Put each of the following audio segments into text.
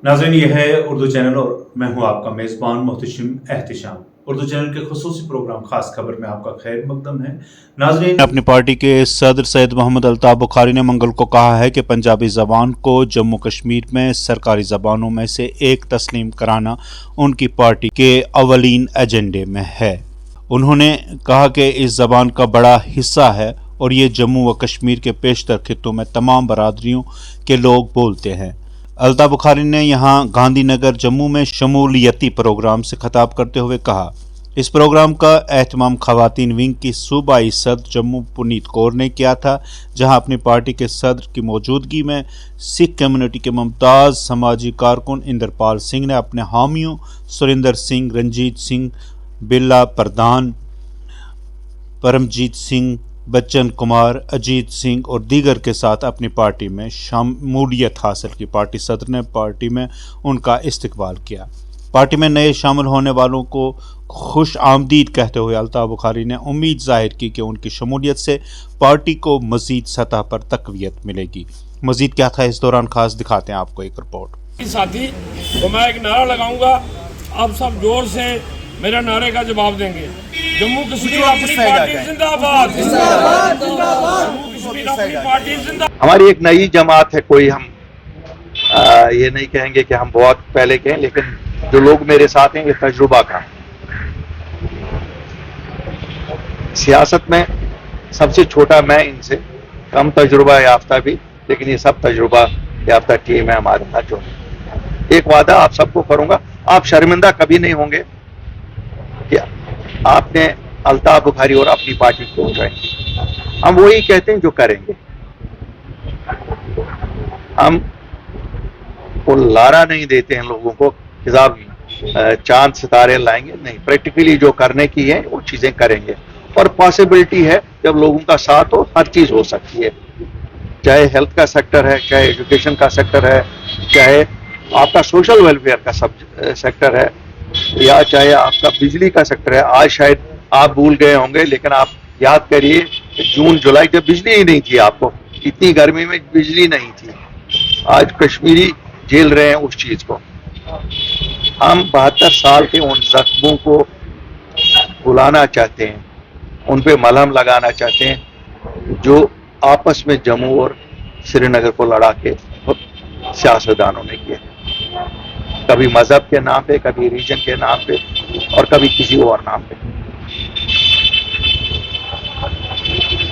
नाज़रीन, यह है उर्दू चैनल और मैं हूं आपका मेज़बान मोहतशिम एहतिशाम। उर्दू चैनल के खुसूसी प्रोग्राम खास खबर में आपका खैर मकदम है। नाज़रीन, अपनी पार्टी के सदर सैयद मोहम्मद अल्ताफ़ बुखारी ने मंगल को कहा है कि पंजाबी ज़बान को जम्मू कश्मीर में सरकारी ज़बानों में से एक तस्लीम कराना उनकी पार्टी के अवलीन एजेंडे में है। उन्होंने कहा कि इस ज़बान का बड़ा हिस्सा है और ये जम्मू व कश्मीर के पेशतर खित्तों में तमाम बरादरियों के लोग बोलते हैं। अल्ताफ़ बुखारी ने यहाँ गांधी नगर जम्मू में शमूलियती प्रोग्राम से खिताब करते हुए कहा, इस प्रोग्राम का एहतमाम खवातीन विंग की सूबाई सदर जम्मू पुनीत कौर ने किया था, जहां अपनी पार्टी के सदर की मौजूदगी में सिख कम्युनिटी के मुमताज़ समाजी कारकुन इंदरपाल सिंह ने अपने हामियों सुरिंदर सिंह, रंजीत सिंह, बिल्ला प्रधान, परमजीत सिंह, बच्चन कुमार, अजीत सिंह और दीगर के साथ अपनी पार्टी में शमूलियत हासिल की। पार्टी सदर ने पार्टी में उनका इस्तकबाल किया। पार्टी में नए शामिल होने वालों को खुश आमदीद कहते हुए अल्ताफ़ बुखारी ने उम्मीद जाहिर की कि उनकी शमूलियत से पार्टी को मजीद सतह पर तक़वियत मिलेगी। मजीद क्या था इस दौरान खास दिखाते हैं आपको एक रिपोर्ट। साथी तो मैं एक नारा लगाऊंगा, आप सब जोर से मेरे नारे का जवाब देंगे। जम्मू कश्मीर अपनी पार्टी जिंदाबाद, जम्मू कश्मीर अपनी पार्टी जिंदाबाद। हमारी एक नई जमात है, कोई हम ये नहीं कहेंगे कि हम बहुत पहले के हैं, लेकिन जो लोग मेरे साथ हैं ये तजुर्बा का। सियासत में सबसे छोटा मैं, इनसे कम तजुर्बा याफ्ता भी, लेकिन ये सब तजुर्बा याफ्ता टीम है हमारे साथ। जो एक वादा आप सबको करूंगा, आप शर्मिंदा कभी नहीं होंगे कि आपने अल्ताफ़ बुखारी और अपनी पार्टी को ज्वाइन। हम वही कहते हैं जो करेंगे। हम को लारा नहीं देते हैं लोगों को कि साहब चांद सितारे लाएंगे, नहीं, प्रैक्टिकली जो करने की है वो चीजें करेंगे। और पॉसिबिलिटी है जब लोगों का साथ हो हर चीज हो सकती है, चाहे हेल्थ का सेक्टर है, चाहे एजुकेशन का सेक्टर है, चाहे आपका सोशल वेलफेयर का सब सेक्टर है, या चाहे आपका बिजली का सेक्टर है। आज शायद आप भूल गए होंगे, लेकिन आप याद करिए जून जुलाई जब बिजली ही नहीं थी, आपको इतनी गर्मी में बिजली नहीं थी। आज कश्मीरी झेल रहे हैं उस चीज को। हम 72 साल के उन जख्मों को बुलाना चाहते हैं, उन पे मलहम लगाना चाहते हैं जो आपस में जम्मू और श्रीनगर को लड़ा के सियासतदानों ने किए, कभी मजहब के नाम पे, कभी रीजन के नाम पे, और कभी किसी और नाम पे।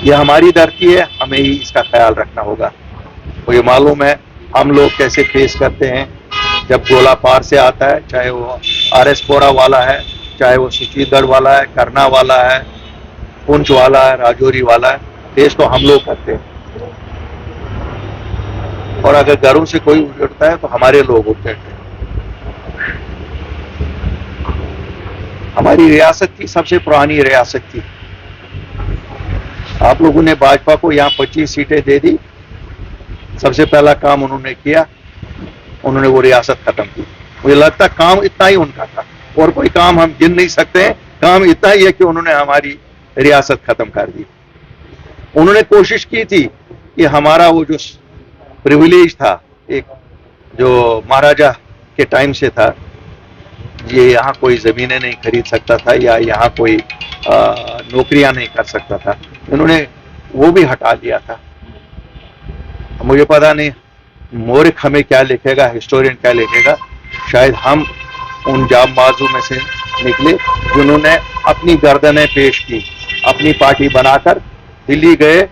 यह हमारी धरती है, हमें ही इसका ख्याल रखना होगा। मुझे मालूम है हम लोग कैसे फेस करते हैं जब गोला पार से आता है, चाहे वो RS पोरा वाला है, चाहे वो सुचीगढ़ वाला है, करना वाला है, पुंछ वाला है, राजौरी वाला है, फेस तो हम लोग करते हैं। और अगर घरों से कोई उठता है तो हमारे लोग उठ जाते हैं। हमारी रियासत की सबसे पुरानी रियासत थी। आप लोगों ने भाजपा को यहाँ 25 सीटें दे दी। सबसे पहला काम उन्होंने किया, उन्होंने वो रियासत खत्म की। मुझे लगता है काम इतना ही उनका था, और कोई काम हम गिन नहीं सकते हैं। काम इतना ही है कि उन्होंने हमारी रियासत खत्म कर दी। उन्होंने कोशिश की थी कि हमारा वो जो प्रिविलेज था, एक जो महाराजा के टाइम से था, ये यहाँ कोई जमीनें नहीं खरीद सकता था या यहाँ कोई नौकरियां नहीं कर सकता था, उन्होंने वो भी हटा दिया था। मुझे पता नहीं मोरिख हमें क्या लिखेगा, हिस्टोरियन क्या लिखेगा। शायद हम उन जाबाजों में से निकले जिन्होंने अपनी गर्दनें पेश की, अपनी पार्टी बनाकर दिल्ली गए।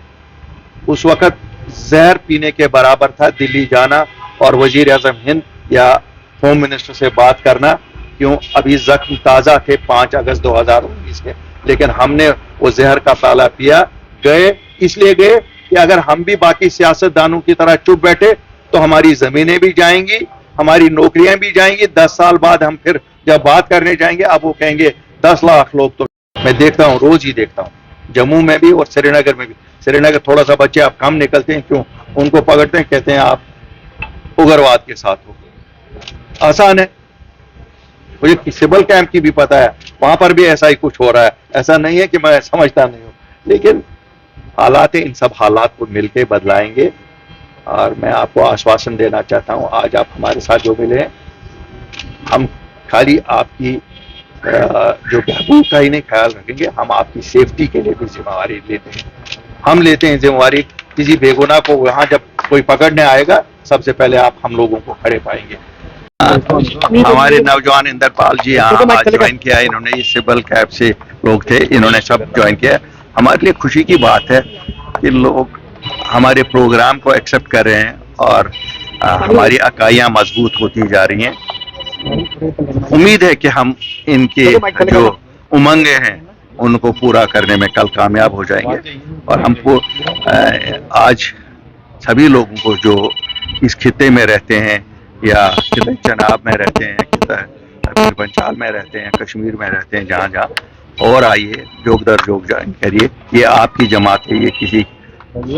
उस वक्त जहर पीने के बराबर था दिल्ली जाना और वजीर आजम हिंद या होम मिनिस्टर से बात करना। क्यों? अभी जख्म ताज़ा थे 5 अगस्त 2019 के, लेकिन हमने वो जहर का प्याला पिया। गए इसलिए गए कि अगर हम भी बाकी सियासतदानों की तरह चुप बैठे तो हमारी जमीनें भी जाएंगी, हमारी नौकरियां भी जाएंगी। 10 साल बाद हम फिर जब बात करने जाएंगे, अब वो कहेंगे 10 लाख लोग। तो मैं देखता हूँ, रोज ही देखता हूँ, जम्मू में भी और श्रीनगर में भी। श्रीनगर थोड़ा सा बच्चे आप कम निकलते हैं, क्यों? उनको पकड़ते हैं, कहते हैं आप उग्रवाद के साथ हो। आसान है, मुझे सिबल कैंप की भी पता है, वहां पर भी ऐसा ही कुछ हो रहा है। ऐसा नहीं है कि मैं समझता नहीं हूं, लेकिन हालात इन सब हालात को मिलकर बदलाएंगे اور میں آپ کو آشواسن دینا چاہتا ہوں آج آپ ہمارے ساتھ جو ملے ہیں ہم خالی آپ کی جو بہبود کا ہی نہیں خیال رکھیں گے, ہم آپ کی سیفٹی کے لیے بھی ذمہ داری لیتے ہیں. ہم لیتے ہیں ذمہ داری کسی بے گناہ کو وہاں جب کوئی پکڑنے آئے گا سب سے پہلے آپ ہم لوگوں کو کھڑے پائیں گے. ہمارے نوجوان اندر پال جی یہاں آج جوائن کیا, انہوں نے سول کیب سے لوگ تھے, انہوں نے سب جوائن کیا. ہمارے لیے خوشی کی بات ہے کہ لوگ ہمارے پروگرام کو ایکسپٹ کر رہے ہیں اور ہماری اکائیاں مضبوط ہوتی جا رہی ہیں. امید ہے کہ ہم ان کے جو امنگیں ہیں ان کو پورا کرنے میں کل کامیاب ہو جائیں گے. اور ہم کو آج سبھی لوگوں کو جو اس خطے میں رہتے ہیں یا خطہ چناب میں رہتے ہیں, بنچال میں رہتے ہیں, کشمیر میں رہتے ہیں, جہاں جہاں اور آئیے جوگ در جوگ جوائن کریے. یہ آپ کی جماعت ہے, یہ کسی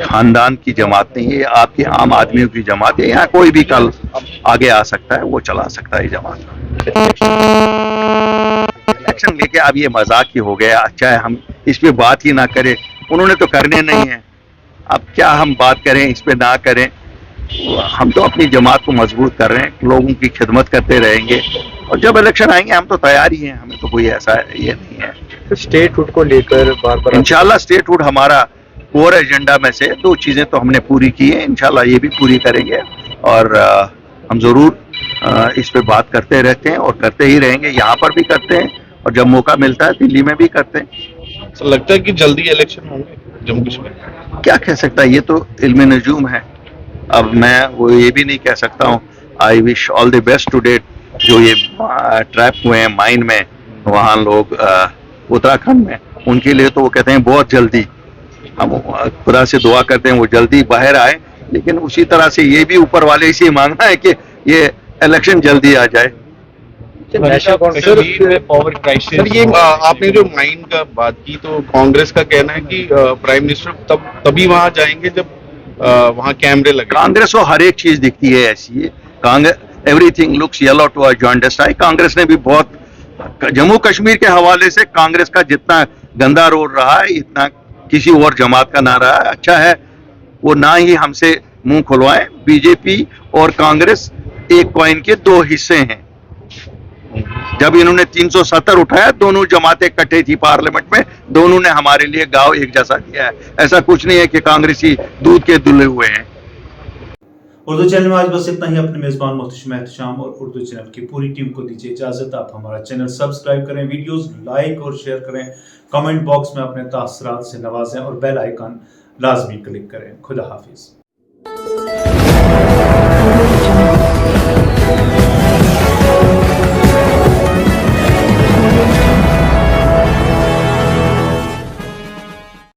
خاندان کی جماعت نہیں ہے, یہ آپ کے عام آدمیوں کی جماعت ہے. یہاں کوئی بھی کل آگے آ سکتا ہے, وہ چلا سکتا ہے جماعت. الیکشن لے کے اب یہ مذاق ہی ہو گیا, اچھا ہے ہم اس پہ بات ہی نہ کریں, انہوں نے تو کرنے نہیں ہیں, اب کیا ہم بات کریں اس پہ نہ کریں. ہم تو اپنی جماعت کو مضبوط کر رہے ہیں, لوگوں کی خدمت کرتے رہیں گے, اور جب الیکشن آئیں گے ہم تو تیار ہی ہیں, ہمیں تو کوئی ایسا یہ نہیں ہے. اسٹیٹ ہوڈ کو لے کر بار بار انشاءاللہ اسٹیٹ ہوڈ ہمارا کور ایجنڈا میں سے 2 چیزیں تو ہم نے پوری کی ہیں, انشاءاللہ یہ بھی پوری کریں گے. اور ہم ضرور اس پہ بات کرتے رہتے ہیں اور کرتے ہی رہیں گے, یہاں پر بھی کرتے ہیں اور جب موقع ملتا ہے دلی میں بھی کرتے ہیں. لگتا ہے کہ جلدی الیکشن ہوں گے جموں کشمیر. کیا کہہ سکتا ہے, یہ تو علم نجوم ہے. اب میں وہ یہ بھی نہیں کہہ سکتا ہوں. آئی وش آل دی بیسٹ ٹو ڈیٹ جو یہ ٹریپ ہوئے ہیں مائن میں وہاں لوگ اتراکھنڈ میں, ان کے لیے تو وہ کہتے ہیں بہت جلدی, ہم خدا سے دعا کرتے ہیں وہ جلدی باہر آئے, لیکن اسی طرح سے یہ بھی اوپر والے سے مانگنا ہے کہ یہ الیکشن جلدی آ جائے. سر یہ آپ نے جو مائن کا بات کی تو کانگریس کا کہنا ہے کہ پرائم منسٹر تبھی وہاں جائیں گے جب وہاں کیمرے لگے. کانگریس کو ہر ایک چیز دکھتی ہے ایسی ہے, everything looks yellow to a jaundiced eye. Congress نے بھی بہت جموں کشمیر کے حوالے سے کانگریس کا جتنا گندا رول رہا ہے اتنا کسی اور جماعت کا نہ رہا ہے. اچھا ہے وہ نہ ہی ہم سے منہ کھلوائیں. بی جے پی اور کانگریس ایک کوائن کے 2 حصے ہیں. جب انہوں نے 370 اٹھایا دونوں جماعتیں اکٹھے تھی پارلیمنٹ میں, دونوں نے ہمارے لیے گاؤں ایک جیسا دیا ہے. ایسا کچھ نہیں ہے کہ کانگریسی دودھ کے دلے ہوئے ہیں. اردو چینل میں آج بس اتنا ہی. اپنے میزبان محتشم احتشام اور اردو چینل کی پوری ٹیم کو دیجیے اجازت. آپ ہمارا چینل سبسکرائب کریں, ویڈیوز لائک اور شیئر کریں, کمنٹ باکس میں اپنے تاثرات سے نوازیں اور بیل آئیکن لازمی کلک کریں. خدا حافظ.